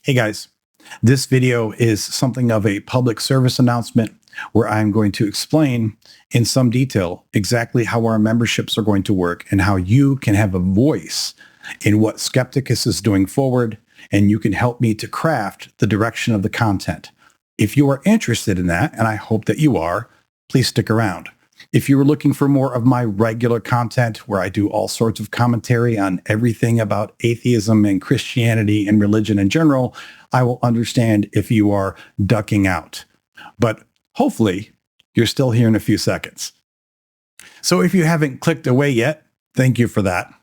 Hey guys, this video is something of a public service announcement where I'm going to explain in some detail exactly how our memberships are going to work and how you can have a voice in what Skepticus is doing forward, and you can help me to craft the direction of the content. If you are interested in that, and I hope that you are, please stick around. If you were looking for more of my regular content where I do all sorts of commentary on everything about atheism and Christianity and religion in general, I will understand if you are ducking out. But hopefully, you're still here in a few seconds. So if you haven't clicked away yet, thank you for that.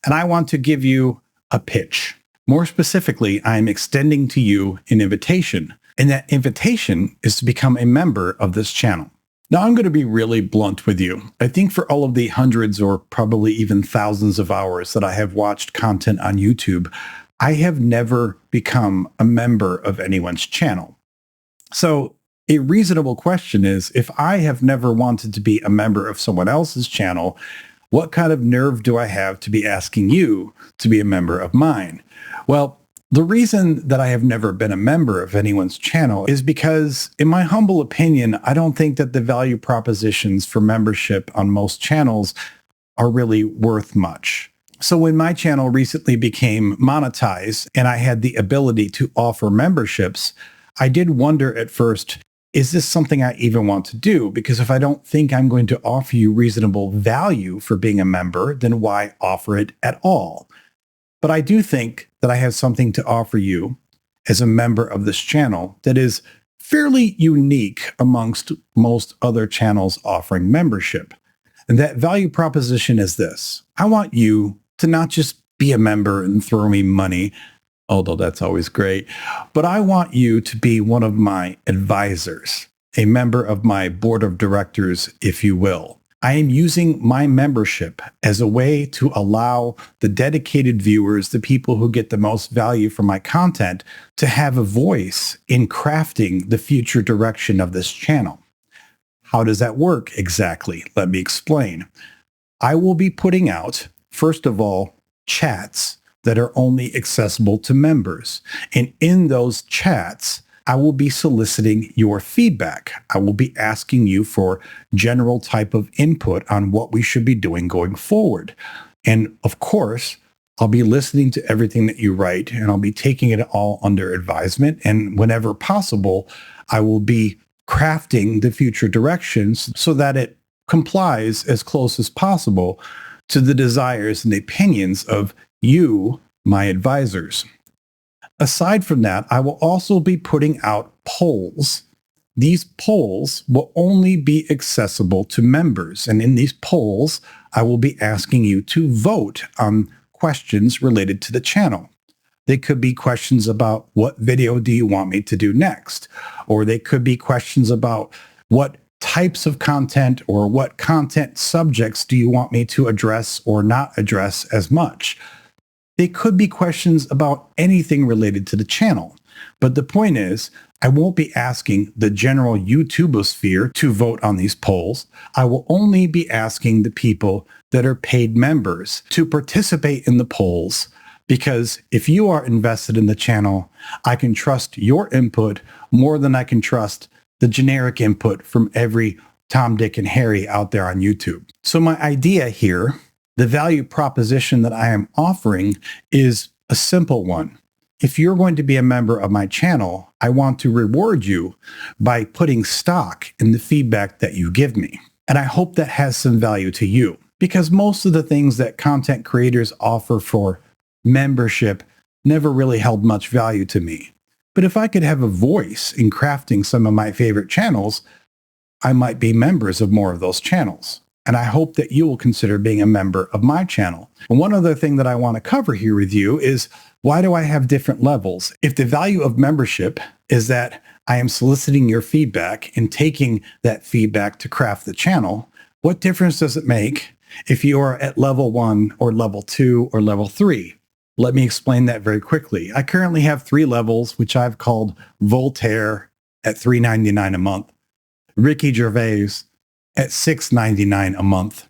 And I want to give you a pitch. More specifically, I'm extending to you an invitation, and that invitation is to become a member of this channel. Now, I'm going to be really blunt with you. I think for all of the hundreds or probably even thousands of hours that I have watched content on YouTube, I have never become a member of anyone's channel. So a reasonable question is, if I have never wanted to be a member of someone else's channel, what kind of nerve do I have to be asking you to be a member of mine? Well, the reason that I have never been a member of anyone's channel is because, in my humble opinion, I don't think that the value propositions for membership on most channels are really worth much. So when my channel recently became monetized and I had the ability to offer memberships, I did wonder at first, is this something I even want to do? Because if I don't think I'm going to offer you reasonable value for being a member, then why offer it at all? But I do think that I have something to offer you as a member of this channel that is fairly unique amongst most other channels offering membership. And that value proposition is this. I want you to not just be a member and throw me money, although that's always great, but I want you to be one of my advisors, a member of my board of directors, if you will. I am using my membership as a way to allow the dedicated viewers, the people who get the most value from my content, to have a voice in crafting the future direction of this channel. How does that work exactly? Let me explain. I will be putting out, first of all, chats that are only accessible to members. And in those chats, I will be soliciting your feedback. I will be asking you for general type of input on what we should be doing going forward. And of course, I'll be listening to everything that you write, and I'll be taking it all under advisement. And whenever possible, I will be crafting the future directions so that it complies as close as possible to the desires and the opinions of you, my advisors. Aside from that, I will also be putting out polls. These polls will only be accessible to members. And in these polls, I will be asking you to vote on questions related to the channel. They could be questions about what video do you want me to do next? Or they could be questions about what types of content or what content subjects do you want me to address or not address as much? They could be questions about anything related to the channel. But the point is, I won't be asking the general YouTubosphere to vote on these polls. I will only be asking the people that are paid members to participate in the polls, because if you are invested in the channel, I can trust your input more than I can trust the generic input from every Tom, Dick, and Harry out there on YouTube. So my idea here, the value proposition that I am offering, is a simple one. If you're going to be a member of my channel, I want to reward you by putting stock in the feedback that you give me. And I hope that has some value to you, because most of the things that content creators offer for membership never really held much value to me. But if I could have a voice in crafting some of my favorite channels, I might be members of more of those channels. And I hope that you will consider being a member of my channel. And one other thing that I want to cover here with you is, why do I have different levels? If the value of membership is that I am soliciting your feedback and taking that feedback to craft the channel, what difference does it make if you are at level 1 or level 2 or level 3? Let me explain that very quickly. I currently have 3 levels, which I've called Voltaare at $3.99 a month, Ricky Gervais at $6.99 a month,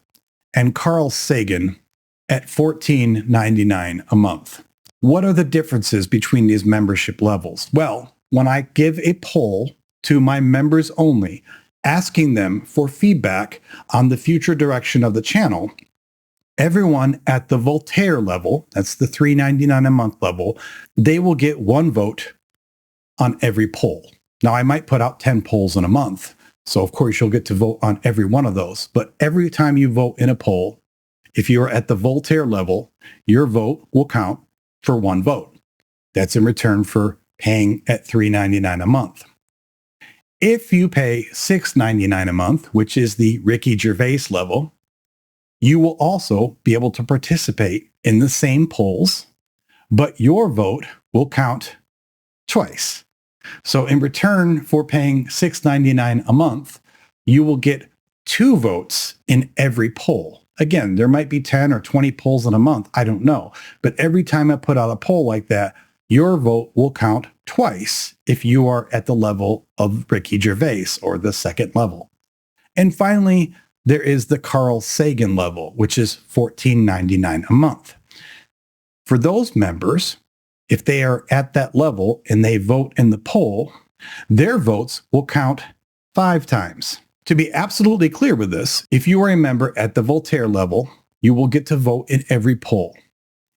and Carl Sagan at $14.99 a month. What are the differences between these membership levels? Well, when I give a poll to my members only, asking them for feedback on the future direction of the channel, everyone at the Voltaare level, that's the $3.99 a month level, they will get one vote on every poll. Now, I might put out 10 polls in a month, so of course you'll get to vote on every one of those. But every time you vote in a poll, if you're at the Voltaare level, your vote will count for one vote. That's in return for paying at $3.99 a month. If you pay $6.99 a month, which is the Ricky Gervais level, you will also be able to participate in the same polls, but your vote will count twice. So in return for paying $6.99 a month, you will get 2 votes in every poll. Again, there might be 10 or 20 polls in a month. I don't know. But every time I put out a poll like that, your vote will count twice if you are at the level of Ricky Gervais or the second level. And finally, there is the Carl Sagan level, which is $14.99 a month. For those members, if they are at that level and they vote in the poll, their votes will count 5 times. To be absolutely clear with this, if you are a member at the Voltaare level, you will get to vote in every poll.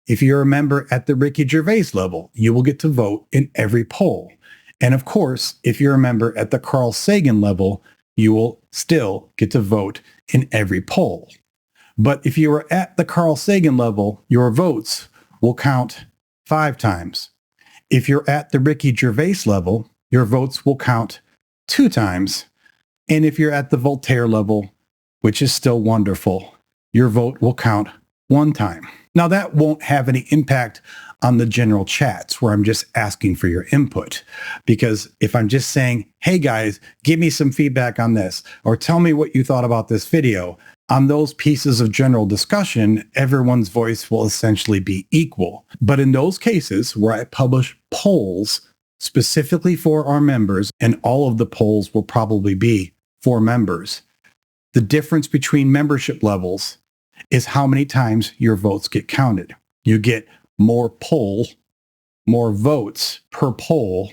If you're a member at the Ricky Gervais level, you will get to vote in every poll. And of course, if you're a member at the Carl Sagan level, you will still get to vote in every poll. But if you are at the Carl Sagan level, your votes will count 5 times. If you're at the Ricky Gervais level, your votes will count 2 times. And if you're at the Voltaare level, which is still wonderful, your vote will count 1 time. Now, that won't have any impact on the general chats where I'm just asking for your input. Because if I'm just saying, hey guys, give me some feedback on this, or tell me what you thought about this video, on those pieces of general discussion, everyone's voice will essentially be equal. But in those cases where I publish polls specifically for our members, and all of the polls will probably be for members, the difference between membership levels is how many times your votes get counted. You get more votes per poll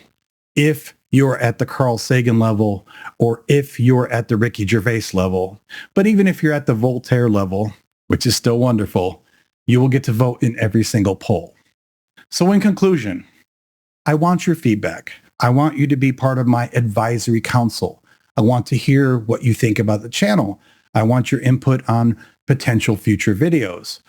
if you're at the Carl Sagan level or if you're at the Ricky Gervais level. But even if you're at the Voltaare level, which is still wonderful, you will get to vote in every single poll. So in conclusion, I want your feedback. I want you to be part of my advisory council. I want to hear what you think about the channel. I want your input on potential future videos.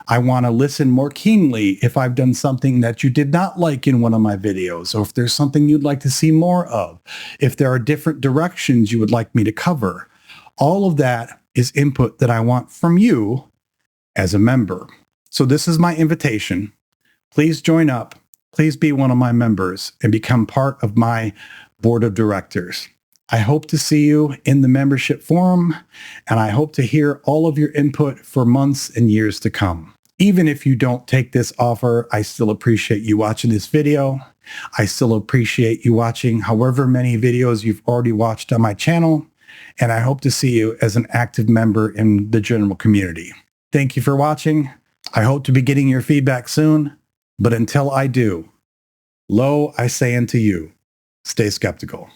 I want to listen more keenly if I've done something that you did not like in one of my videos, or if there's something you'd like to see more of, if there are different directions you would like me to cover. All of that is input that I want from you as a member. So this is my invitation. Please join up. Please be one of my members and become part of my board of directors. I hope to see you in the membership forum, and I hope to hear all of your input for months and years to come. Even if you don't take this offer, I still appreciate you watching this video. I still appreciate you watching however many videos you've already watched on my channel, and I hope to see you as an active member in the general community. Thank you for watching. I hope to be getting your feedback soon, but until I do, lo, I say unto you, stay skeptical.